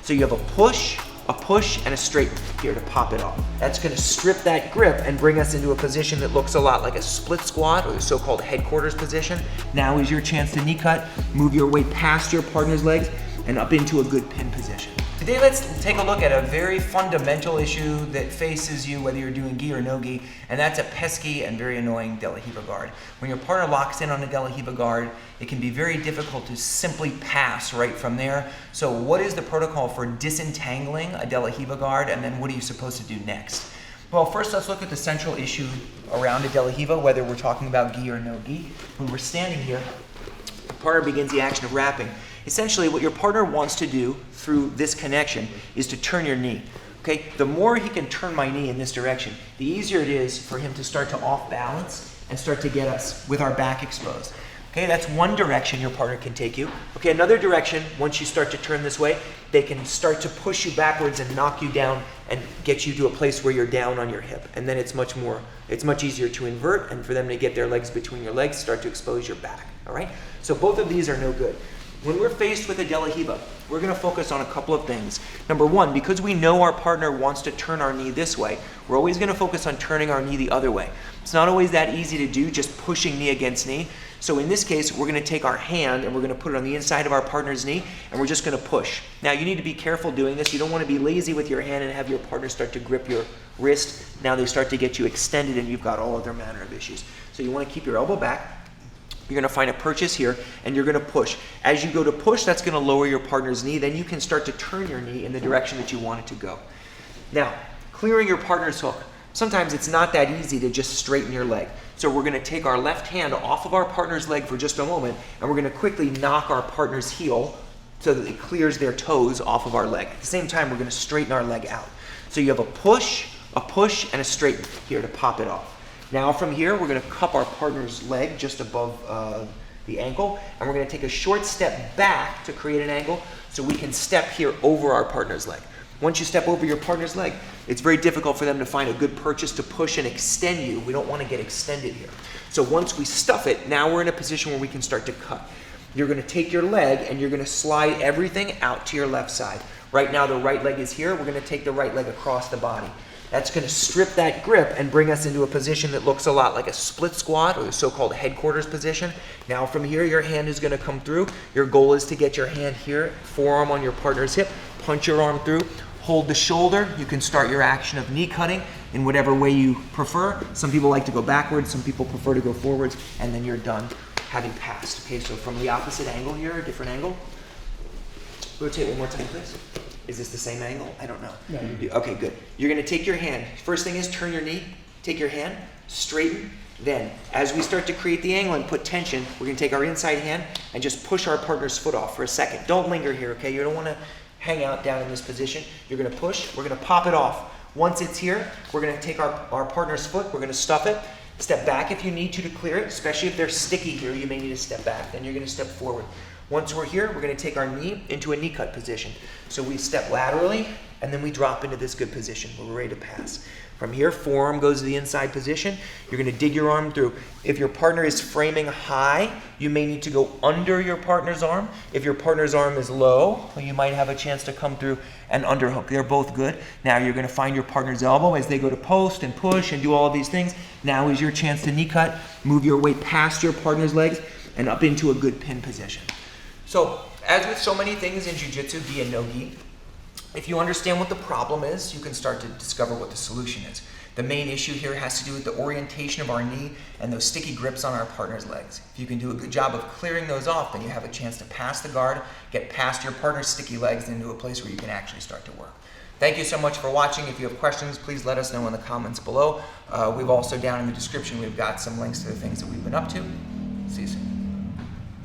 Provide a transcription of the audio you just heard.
So you have a push, and a straighten here to pop it off. That's gonna strip that grip and bring us into a position that looks a lot like a split squat or the so-called headquarters position. Now is your chance to knee cut, move your weight past your partner's legs and up into a good pin position. Today, let's take a look at a very fundamental issue that faces you whether you're doing gi or no gi, and that's a pesky and very annoying De La Riva guard. When your partner locks in on a De La Riva guard, it can be very difficult to simply pass right from there. So what is the protocol for disentangling a De La Riva guard, and then what are you supposed to do next? Well, first let's look at the central issue around a De La Riva, whether we're talking about gi or no gi. When we're standing here, the partner begins the action of wrapping. Essentially, what your partner wants to do through this connection is to turn your knee. Okay, the more he can turn my knee in this direction, the easier it is for him to start to off balance and start to get us with our back exposed. Okay, that's one direction your partner can take you. Okay, another direction, once you start to turn this way, they can start to push you backwards and knock you down and get you to a place where you're down on your hip. And then it's much easier to invert and for them to get their legs between your legs, start to expose your back. All right, so both of these are no good. When we're faced with a De La Riva, we're going to focus on a couple of things. Number one, because we know our partner wants to turn our knee this way, we're always going to focus on turning our knee the other way. It's not always that easy to do, just pushing knee against knee. So in this case, we're going to take our hand and we're going to put it on the inside of our partner's knee, and we're just going to push. Now, you need to be careful doing this. You don't want to be lazy with your hand and have your partner start to grip your wrist. Now they start to get you extended and you've got all other manner of issues. So you want to keep your elbow back. You're going to find a purchase here, and you're going to push. As you go to push, that's going to lower your partner's knee. Then you can start to turn your knee in the direction that you want it to go. Now, clearing your partner's hook. Sometimes it's not that easy to just straighten your leg. So we're going to take our left hand off of our partner's leg for just a moment, and we're going to quickly knock our partner's heel so that it clears their toes off of our leg. At the same time, we're going to straighten our leg out. So you have a push, and a straighten here to pop it off. Now from here, we're going to cup our partner's leg just above the ankle, and we're going to take a short step back to create an angle so we can step here over our partner's leg. Once you step over your partner's leg, it's very difficult for them to find a good purchase to push and extend you. We don't want to get extended here. So once we stuff it, now we're in a position where we can start to cut. You're going to take your leg and you're going to slide everything out to your left side. Right now the right leg is here. We're going to take the right leg across the body. That's going to strip that grip and bring us into a position that looks a lot like a split squat or the so-called headquarters position. Now from here, your hand is going to come through. Your goal is to get your hand here, forearm on your partner's hip, punch your arm through, hold the shoulder. You can start your action of knee cutting in whatever way you prefer. Some people like to go backwards, some people prefer to go forwards, and then you're done having passed. Okay, so from the opposite angle here, a different angle. Rotate one more time, please. Is this the same angle? I don't know. No. Okay, good. You're going to take your hand. First thing is turn your knee. Take your hand, straighten. Then, as we start to create the angle and put tension, we're going to take our inside hand and just push our partner's foot off for a second. Don't linger here, okay? You don't want to hang out down in this position. You're going to push. We're going to pop it off. Once it's here, we're going to take our partner's foot. We're going to stuff it. Step back if you need to clear it, especially if they're sticky here. You may need to step back. Then you're going to step forward. Once we're here, we're going to take our knee into a knee cut position. So we step laterally, and then we drop into this good position where we're ready to pass. From here, forearm goes to the inside position. You're going to dig your arm through. If your partner is framing high, you may need to go under your partner's arm. If your partner's arm is low, you might have a chance to come through and underhook. They're both good. Now you're going to find your partner's elbow as they go to post and push and do all of these things. Now is your chance to knee cut. Move your weight past your partner's legs and up into a good pin position. So, as with so many things in jiu-jitsu, gi and no gi, if you understand what the problem is, you can start to discover what the solution is. The main issue here has to do with the orientation of our knee and those sticky grips on our partner's legs. If you can do a good job of clearing those off, then you have a chance to pass the guard, get past your partner's sticky legs into a place where you can actually start to work. Thank you so much for watching. If you have questions, please let us know in the comments below. We've also, down in the description, we've got some links to the things that we've been up to. See you soon.